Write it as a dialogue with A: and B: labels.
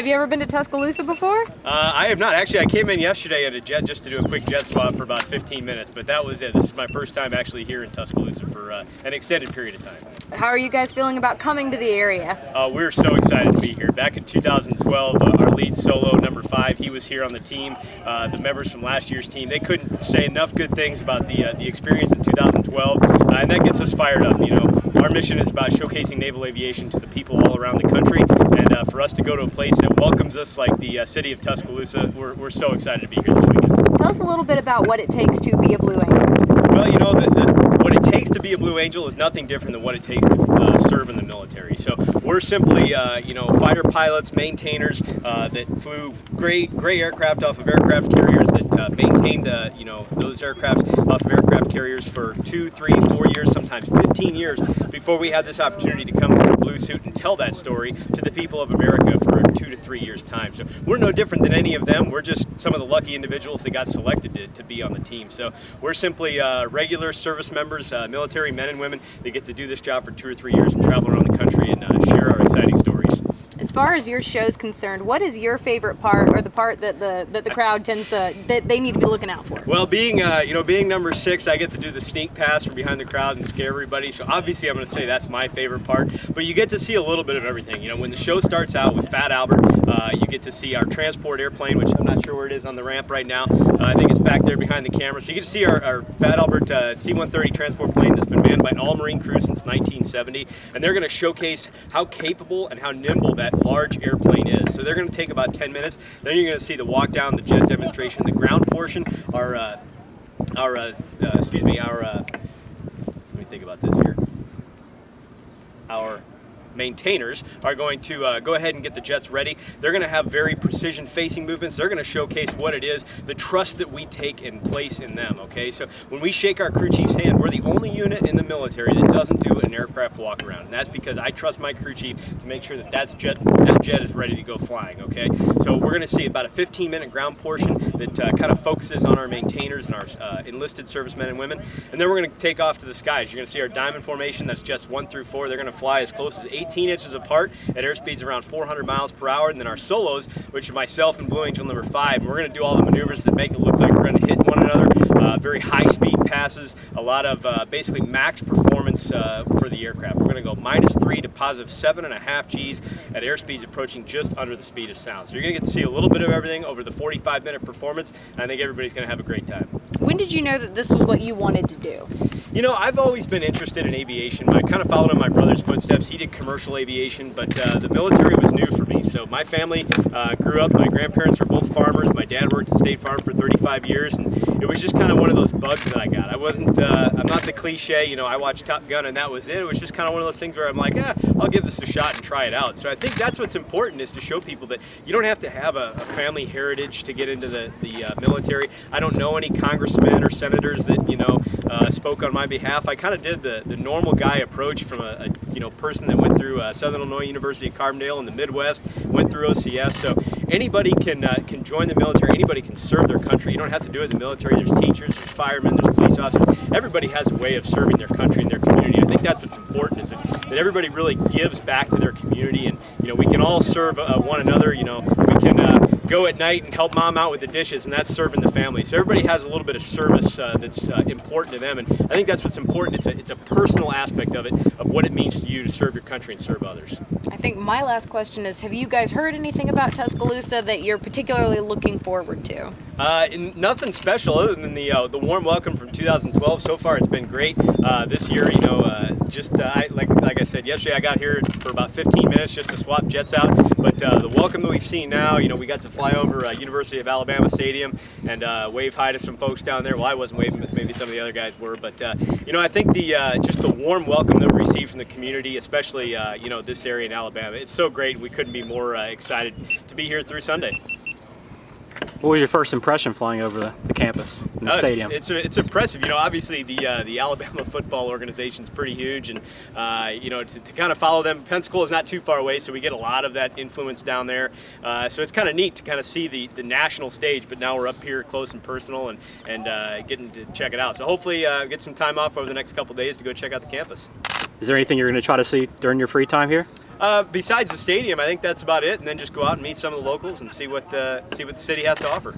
A: Have you ever been to Tuscaloosa before?
B: I have not. Actually, I came in yesterday at a jet just to do a quick jet swap for about 15 minutes, but that was it. This is my first time actually here in Tuscaloosa for an extended period of time.
A: How are you guys feeling about coming to the area?
B: We're so excited to be here. Back in 2012, our lead solo, number 5, he was here on the team. The members from last year's team, they couldn't say enough good things about the experience in 2012, and that gets us fired up. You know, our mission is about showcasing naval aviation to the people all around the country, and for us to go to a place that welcomes us like the city of Tuscaloosa, we're so excited to be here this weekend.
A: Tell us a little bit about what it takes to be a Blue Angel.
B: Well, you know, what it takes to be a Blue Angel is nothing different than what it takes to serve in the military. So we're simply, you know, fighter pilots, maintainers that flew gray aircraft off of aircraft carriers that maintained, you know, those aircraft off of aircraft carriers for 2, 3, 4 years, sometimes 15 years before we had this opportunity to come in a blue suit and tell that story to the people of America for 2 to 3 years' time. So we're no different than any of them. We're just some of the lucky individuals that got selected to be on the team. So we're simply regular service members, military men and women that get to do this job for 2 or 3 years and travel around the country and share our exciting stories.
A: As far as your show's concerned, what is your favorite part, or the part that the crowd tends to, that they need to be looking out for?
B: Well, being you know, being number 6, I get to do the sneak pass from behind the crowd and scare everybody. So obviously, I'm going to say that's my favorite part. But you get to see a little bit of everything. You know, when the show starts out with Fat Albert, you get to see our transport airplane, which I'm not sure where it is on the ramp right now. I think it's back there behind the camera. So you get to see our Fat Albert C-130 transport plane that's been manned by an all-marine crew since 1970, and they're going to showcase how capable and how nimble that large airplane is. So they're going to take about 10 minutes. Then you're going to see the walk down, the jet demonstration, the ground portion. Let me think about this here. Our maintainers are going to go ahead and get the jets ready. They're going to have very precision facing movements. They're going to showcase what it is, the trust that we take and place in them, okay? So when we shake our crew chief's hand, we're the only unit in the military that doesn't do an aircraft walk around, and that's because I trust my crew chief to make sure that jet is ready to go flying, okay? So we're going to see about a 15-minute ground portion that kind of focuses on our maintainers and our enlisted servicemen and women, and then we're going to take off to the skies. You're going to see our diamond formation, that's jets 1 through 4. They're going to fly as close as 18 inches apart at airspeeds around 400 miles per hour, and then our solos, which are myself and Blue Angel number 5, and we're going to do all the maneuvers that make it look like we're going to hit one another. Very high-speed passes, a lot of basically max performance for the aircraft. We're going to go -3 to positive 7.5 Gs at airspeeds approaching just under the speed of sound. So you're going to get to see a little bit of everything over the 45-minute performance, and I think everybody's going to have a great time.
A: When did you know that this was what you wanted to do?
B: You know, I've always been interested in aviation. I kind of followed in my brother's footsteps. He did commercial aviation, but the military was new for me. So my family grew up, my grandparents were both farmers. My dad worked at State Farm for 35 years, and it was just kind of one of those bugs that I got. I wasn't, I'm not the cliche, you know, I watched Top Gun and that was it. It was just kind of one of those things where I'm like, I'll give this a shot and try it out. So I think that's what's important, is to show people that you don't have to have a family heritage to get into the military. I don't know any congressmen or senators that, you know, spoke on my behalf. I kind of did the normal guy approach from a you know, person that went through Southern Illinois University at Carbondale in the Midwest, went through OCS. So anybody can join the military. Anybody can serve their country. You don't have to do it in the military. There's teachers, there's firemen, there's police officers. Everybody has a way of serving their country and their community. I think that's what's important, is that everybody really gives back to their community, and you know, we can all serve one another. You know, we can go at night and help mom out with the dishes, and that's serving the family. So everybody has a little bit of service that's important to them, and I think that's what's important. It's a personal aspect of it, of what it means to you to serve your country and serve others.
A: I think my last question is, have you guys heard anything about Tuscaloosa that you're particularly looking forward to?
B: Nothing special other than the warm welcome from 2012. So far, it's been great. This year, you know, like I said yesterday, I got here for about 15 minutes just to swap jets out. But the welcome that we've seen now, you know, we got to fly over University of Alabama Stadium and wave hi to some folks down there. Well, I wasn't waving, but maybe some of the other guys were. But you know, I think just the warm welcome that we received from the community, especially you know, this area in Alabama, it's so great. We couldn't be more excited to be here through Sunday.
C: What was your first impression flying over the campus and the stadium?
B: It's impressive. You know, obviously the Alabama football organization is pretty huge, and you know, to kind of follow them. Pensacola is not too far away, so we get a lot of that influence down there. So it's kind of neat to kind of see the national stage, but now we're up here close and personal, and getting to check it out. So hopefully get some time off over the next couple days to go check out the campus.
C: Is there anything you're going to try to see during your free time here?
B: Besides the stadium, I think that's about it, and then just go out and meet some of the locals and see what the city has to offer.